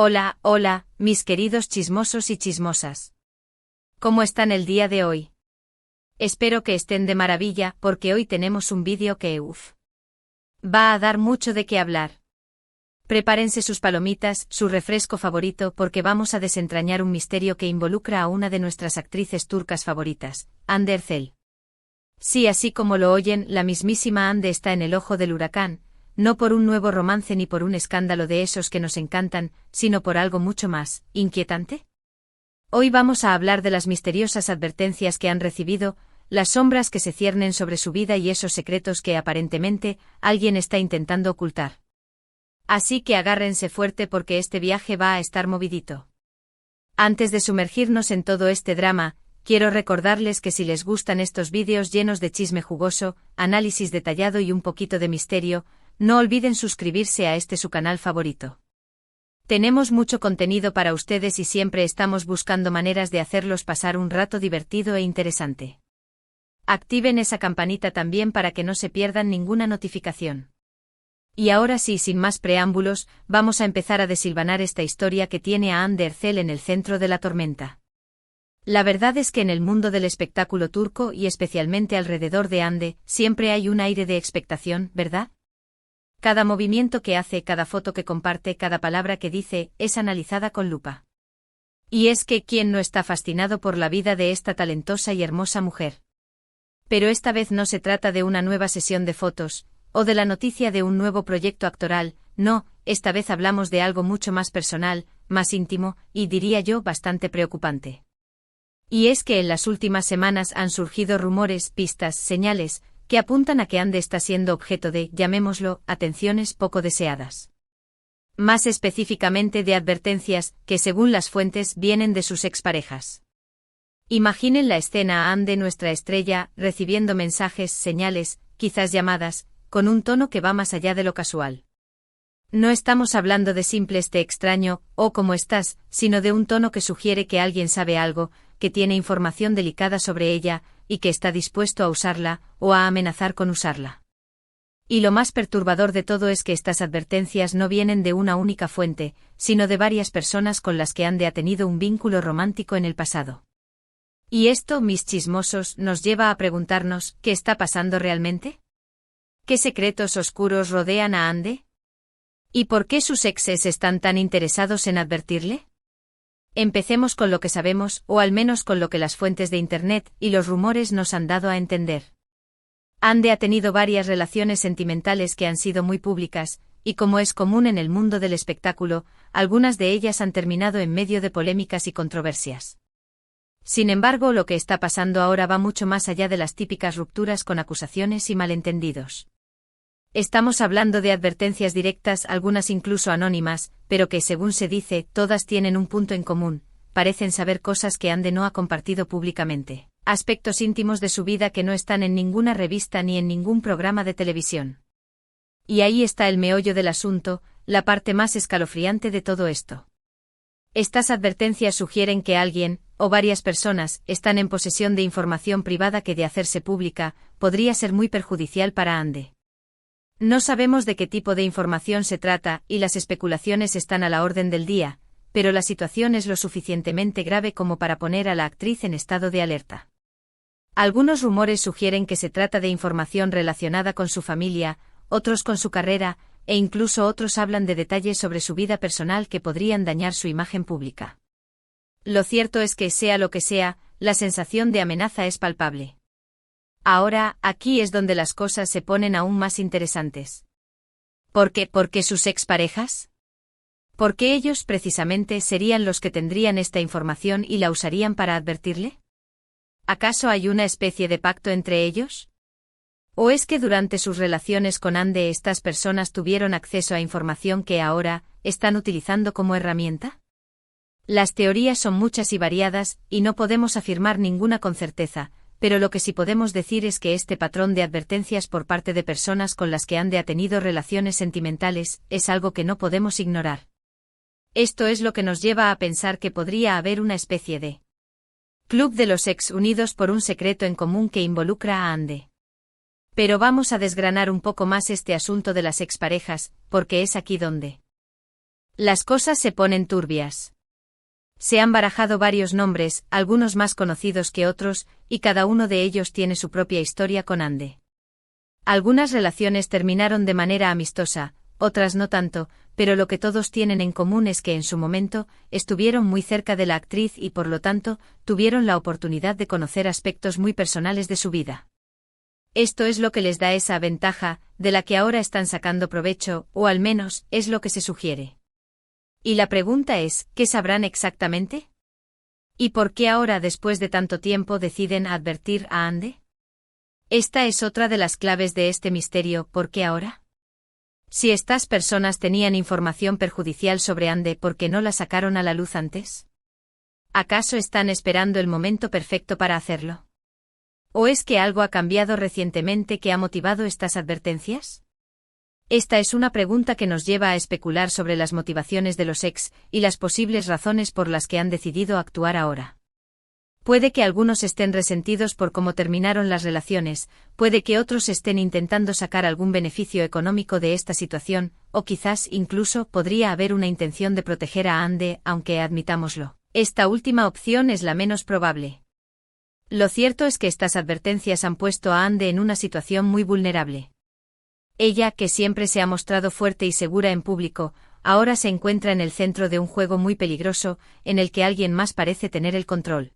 Hola, hola, mis queridos chismosos y chismosas. ¿Cómo están el día de hoy? Espero que estén de maravilla porque hoy tenemos un vídeo que, va a dar mucho de qué hablar. Prepárense sus palomitas, su refresco favorito porque vamos a desentrañar un misterio que involucra a una de nuestras actrices turcas favoritas, Hande Erçel. Sí, así como lo oyen, la mismísima Hande está en el ojo del huracán, no por un nuevo romance ni por un escándalo de esos que nos encantan, sino por algo mucho más inquietante. Hoy vamos a hablar de las misteriosas advertencias que han recibido, las sombras que se ciernen sobre su vida y esos secretos que aparentemente alguien está intentando ocultar. Así que agárrense fuerte porque este viaje va a estar movidito. Antes de sumergirnos en todo este drama, quiero recordarles que si les gustan estos vídeos llenos de chisme jugoso, análisis detallado y un poquito de misterio, no olviden suscribirse a su canal favorito. Tenemos mucho contenido para ustedes y siempre estamos buscando maneras de hacerlos pasar un rato divertido e interesante. Activen esa campanita también para que no se pierdan ninguna notificación. Y ahora sí, sin más preámbulos, vamos a empezar a desilvanar esta historia que tiene a Hande Erçel en el centro de la tormenta. La verdad es que en el mundo del espectáculo turco y especialmente alrededor de Hande, siempre hay un aire de expectación, ¿verdad? Cada movimiento que hace, cada foto que comparte, cada palabra que dice, es analizada con lupa. Y es que ¿quién no está fascinado por la vida de esta talentosa y hermosa mujer? Pero esta vez no se trata de una nueva sesión de fotos, o de la noticia de un nuevo proyecto actoral, no, esta vez hablamos de algo mucho más personal, más íntimo, y diría yo bastante preocupante. Y es que en las últimas semanas han surgido rumores, pistas, señales, que apuntan a que Hande está siendo objeto de, llamémoslo, atenciones poco deseadas. Más específicamente de advertencias, que según las fuentes vienen de sus exparejas. Imaginen la escena a Hande, nuestra estrella, recibiendo mensajes, señales, quizás llamadas, con un tono que va más allá de lo casual. No estamos hablando de simples te extraño, o cómo estás, sino de un tono que sugiere que alguien sabe algo, que tiene información delicada sobre ella, y que está dispuesto a usarla, o a amenazar con usarla. Y lo más perturbador de todo es que estas advertencias no vienen de una única fuente, sino de varias personas con las que Hande ha tenido un vínculo romántico en el pasado. Y esto, mis chismosos, nos lleva a preguntarnos, ¿qué está pasando realmente? ¿Qué secretos oscuros rodean a Hande? ¿Y por qué sus exes están tan interesados en advertirle? Empecemos con lo que sabemos, o al menos con lo que las fuentes de Internet y los rumores nos han dado a entender. Hande ha tenido varias relaciones sentimentales que han sido muy públicas, y como es común en el mundo del espectáculo, algunas de ellas han terminado en medio de polémicas y controversias. Sin embargo, lo que está pasando ahora va mucho más allá de las típicas rupturas con acusaciones y malentendidos. Estamos hablando de advertencias directas, algunas incluso anónimas, pero que según se dice, todas tienen un punto en común, parecen saber cosas que Hande no ha compartido públicamente, aspectos íntimos de su vida que no están en ninguna revista ni en ningún programa de televisión. Y ahí está el meollo del asunto, la parte más escalofriante de todo esto. Estas advertencias sugieren que alguien, o varias personas, están en posesión de información privada que de hacerse pública, podría ser muy perjudicial para Hande. No sabemos de qué tipo de información se trata y las especulaciones están a la orden del día, pero la situación es lo suficientemente grave como para poner a la actriz en estado de alerta. Algunos rumores sugieren que se trata de información relacionada con su familia, otros con su carrera, e incluso otros hablan de detalles sobre su vida personal que podrían dañar su imagen pública. Lo cierto es que, sea lo que sea, la sensación de amenaza es palpable. Ahora, aquí es donde las cosas se ponen aún más interesantes. ¿Por qué? ¿Por qué sus exparejas? ¿Por qué ellos precisamente serían los que tendrían esta información y la usarían para advertirle? ¿Acaso hay una especie de pacto entre ellos? ¿O es que durante sus relaciones con Hande estas personas tuvieron acceso a información que ahora están utilizando como herramienta? Las teorías son muchas y variadas, y no podemos afirmar ninguna con certeza, pero lo que sí podemos decir es que este patrón de advertencias por parte de personas con las que Hande ha tenido relaciones sentimentales es algo que no podemos ignorar. Esto es lo que nos lleva a pensar que podría haber una especie de club de los ex unidos por un secreto en común que involucra a Hande. Pero vamos a desgranar un poco más este asunto de las exparejas, porque es aquí donde Las cosas se ponen turbias. Se han barajado varios nombres, algunos más conocidos que otros, y cada uno de ellos tiene su propia historia con Ande. Algunas relaciones terminaron de manera amistosa, otras no tanto, pero lo que todos tienen en común es que en su momento, estuvieron muy cerca de la actriz y por lo tanto, tuvieron la oportunidad de conocer aspectos muy personales de su vida. Esto es lo que les da esa ventaja, de la que ahora están sacando provecho, o al menos, es lo que se sugiere. Y la pregunta es, ¿qué sabrán exactamente? ¿Y por qué ahora, después de tanto tiempo, deciden advertir a Ande? Esta es otra de las claves de este misterio, ¿por qué ahora? Si estas personas tenían información perjudicial sobre Ande, ¿por qué no la sacaron a la luz antes? ¿Acaso están esperando el momento perfecto para hacerlo? ¿O es que algo ha cambiado recientemente que ha motivado estas advertencias? Esta es una pregunta que nos lleva a especular sobre las motivaciones de los ex y las posibles razones por las que han decidido actuar ahora. Puede que algunos estén resentidos por cómo terminaron las relaciones, puede que otros estén intentando sacar algún beneficio económico de esta situación, o quizás incluso podría haber una intención de proteger a Ande, aunque admitámoslo, esta última opción es la menos probable. Lo cierto es que estas advertencias han puesto a Ande en una situación muy vulnerable. Ella, que siempre se ha mostrado fuerte y segura en público, ahora se encuentra en el centro de un juego muy peligroso, en el que alguien más parece tener el control.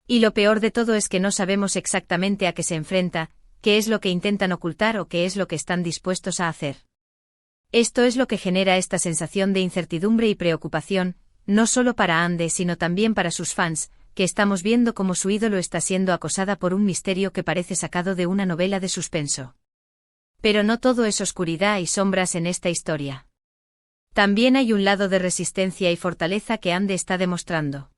Y lo peor de todo es que no sabemos exactamente a qué se enfrenta, qué es lo que intentan ocultar o qué es lo que están dispuestos a hacer. Esto es lo que genera esta sensación de incertidumbre y preocupación, no solo para Ande sino también para sus fans, que estamos viendo cómo su ídolo está siendo acosada por un misterio que parece sacado de una novela de suspenso. Pero no todo es oscuridad y sombras en esta historia. También hay un lado de resistencia y fortaleza que Ande está demostrando.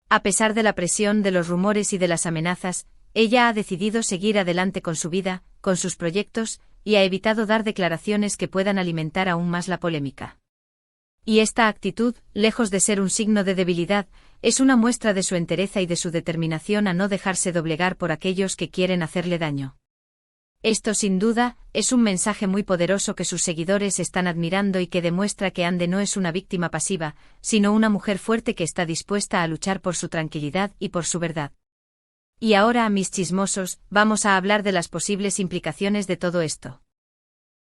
A pesar de la presión de los rumores y de las amenazas, ella ha decidido seguir adelante con su vida, con sus proyectos, y ha evitado dar declaraciones que puedan alimentar aún más la polémica. Y esta actitud, lejos de ser un signo de debilidad, es una muestra de su entereza y de su determinación a no dejarse doblegar por aquellos que quieren hacerle daño. Esto sin duda, es un mensaje muy poderoso que sus seguidores están admirando y que demuestra que Ande no es una víctima pasiva, sino una mujer fuerte que está dispuesta a luchar por su tranquilidad y por su verdad. Y ahora, mis chismosos, vamos a hablar de las posibles implicaciones de todo esto.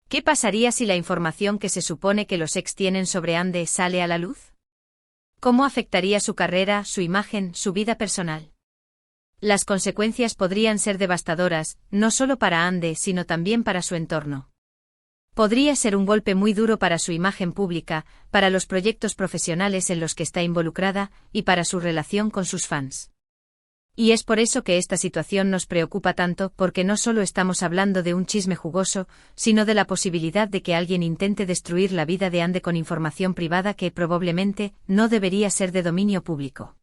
¿Qué pasaría si la información que se supone que los ex tienen sobre Ande sale a la luz? ¿Cómo afectaría su carrera, su imagen, su vida personal? Las consecuencias podrían ser devastadoras, no solo para Ande sino también para su entorno. Podría ser un golpe muy duro para su imagen pública, para los proyectos profesionales en los que está involucrada, y para su relación con sus fans. Y es por eso que esta situación nos preocupa tanto, porque no solo estamos hablando de un chisme jugoso, sino de la posibilidad de que alguien intente destruir la vida de Ande con información privada que probablemente no debería ser de dominio público.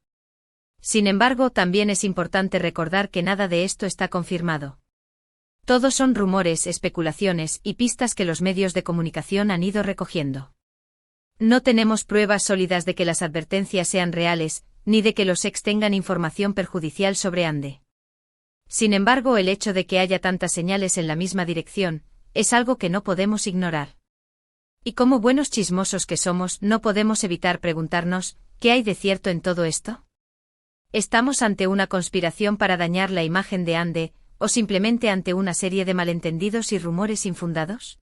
Sin embargo, también es importante recordar que nada de esto está confirmado. Todos son rumores, especulaciones y pistas que los medios de comunicación han ido recogiendo. No tenemos pruebas sólidas de que las advertencias sean reales, ni de que los ex tengan información perjudicial sobre Ande. Sin embargo, el hecho de que haya tantas señales en la misma dirección, es algo que no podemos ignorar. Y como buenos chismosos que somos, no podemos evitar preguntarnos, ¿qué hay de cierto en todo esto? ¿Estamos ante una conspiración para dañar la imagen de Ande, o simplemente ante una serie de malentendidos y rumores infundados?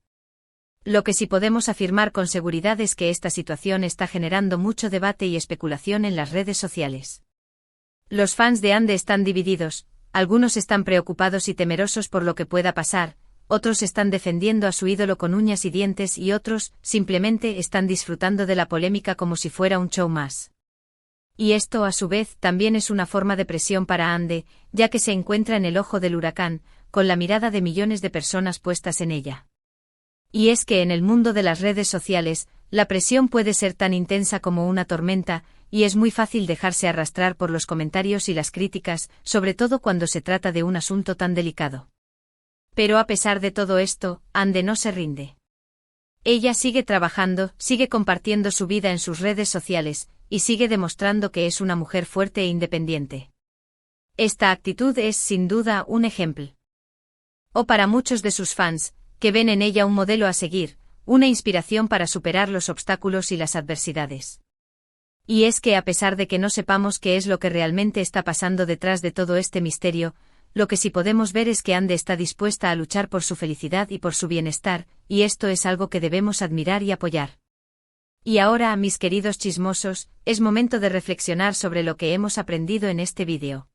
Lo que sí podemos afirmar con seguridad es que esta situación está generando mucho debate y especulación en las redes sociales. Los fans de Ande están divididos, algunos están preocupados y temerosos por lo que pueda pasar, otros están defendiendo a su ídolo con uñas y dientes y otros, simplemente están disfrutando de la polémica como si fuera un show más. Y esto, a su vez, también es una forma de presión para Ande, ya que se encuentra en el ojo del huracán, con la mirada de millones de personas puestas en ella. Y es que en el mundo de las redes sociales, la presión puede ser tan intensa como una tormenta, y es muy fácil dejarse arrastrar por los comentarios y las críticas, sobre todo cuando se trata de un asunto tan delicado. Pero a pesar de todo esto, Ande no se rinde. Ella sigue trabajando, sigue compartiendo su vida en sus redes sociales, y sigue demostrando que es una mujer fuerte e independiente. Esta actitud es, sin duda, un ejemplo. O para muchos de sus fans, que ven en ella un modelo a seguir, una inspiración para superar los obstáculos y las adversidades. Y es que a pesar de que no sepamos qué es lo que realmente está pasando detrás de todo este misterio, lo que sí podemos ver es que Ande está dispuesta a luchar por su felicidad y por su bienestar, y esto es algo que debemos admirar y apoyar. Y ahora, mis queridos chismosos, es momento de reflexionar sobre lo que hemos aprendido en este vídeo.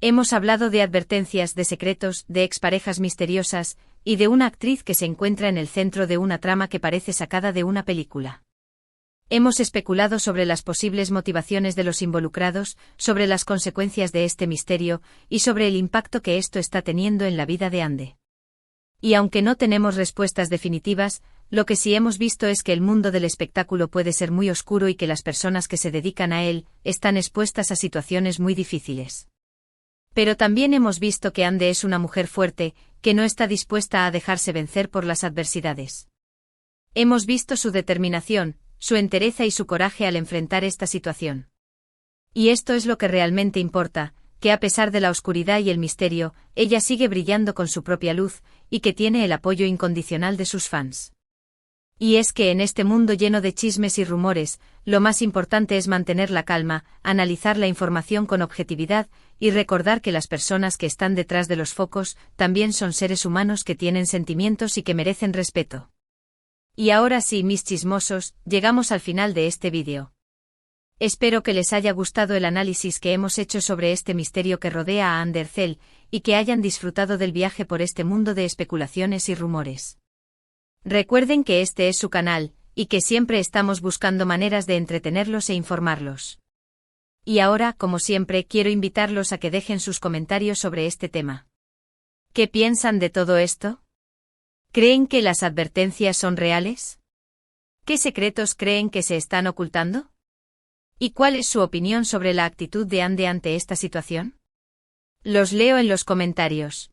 Hemos hablado de advertencias, de secretos, de exparejas misteriosas, y de una actriz que se encuentra en el centro de una trama que parece sacada de una película. Hemos especulado sobre las posibles motivaciones de los involucrados, sobre las consecuencias de este misterio, y sobre el impacto que esto está teniendo en la vida de Ande. Y aunque no tenemos respuestas definitivas, lo que sí hemos visto es que el mundo del espectáculo puede ser muy oscuro y que las personas que se dedican a él están expuestas a situaciones muy difíciles. Pero también hemos visto que Ande es una mujer fuerte, que no está dispuesta a dejarse vencer por las adversidades. Hemos visto su determinación, su entereza y su coraje al enfrentar esta situación. Y esto es lo que realmente importa, que a pesar de la oscuridad y el misterio, ella sigue brillando con su propia luz, y que tiene el apoyo incondicional de sus fans. Y es que en este mundo lleno de chismes y rumores, lo más importante es mantener la calma, analizar la información con objetividad, y recordar que las personas que están detrás de los focos, también son seres humanos que tienen sentimientos y que merecen respeto. Y ahora sí, mis chismosos, llegamos al final de este vídeo. Espero que les haya gustado el análisis que hemos hecho sobre este misterio que rodea a Ander Zell, y que hayan disfrutado del viaje por este mundo de especulaciones y rumores. Recuerden que este es su canal, y que siempre estamos buscando maneras de entretenerlos e informarlos. Y ahora, como siempre, quiero invitarlos a que dejen sus comentarios sobre este tema. ¿Qué piensan de todo esto? ¿Creen que las advertencias son reales? ¿Qué secretos creen que se están ocultando? ¿Y cuál es su opinión sobre la actitud de Ande ante esta situación? Los leo en los comentarios.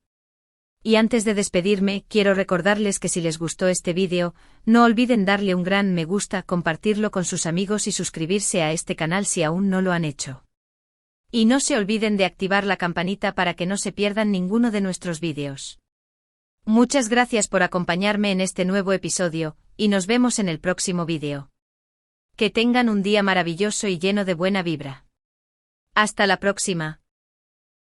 Y antes de despedirme, quiero recordarles que si les gustó este vídeo, no olviden darle un gran me gusta, compartirlo con sus amigos y suscribirse a este canal si aún no lo han hecho. Y no se olviden de activar la campanita para que no se pierdan ninguno de nuestros vídeos. Muchas gracias por acompañarme en este nuevo episodio, y nos vemos en el próximo vídeo. Que tengan un día maravilloso y lleno de buena vibra. Hasta la próxima.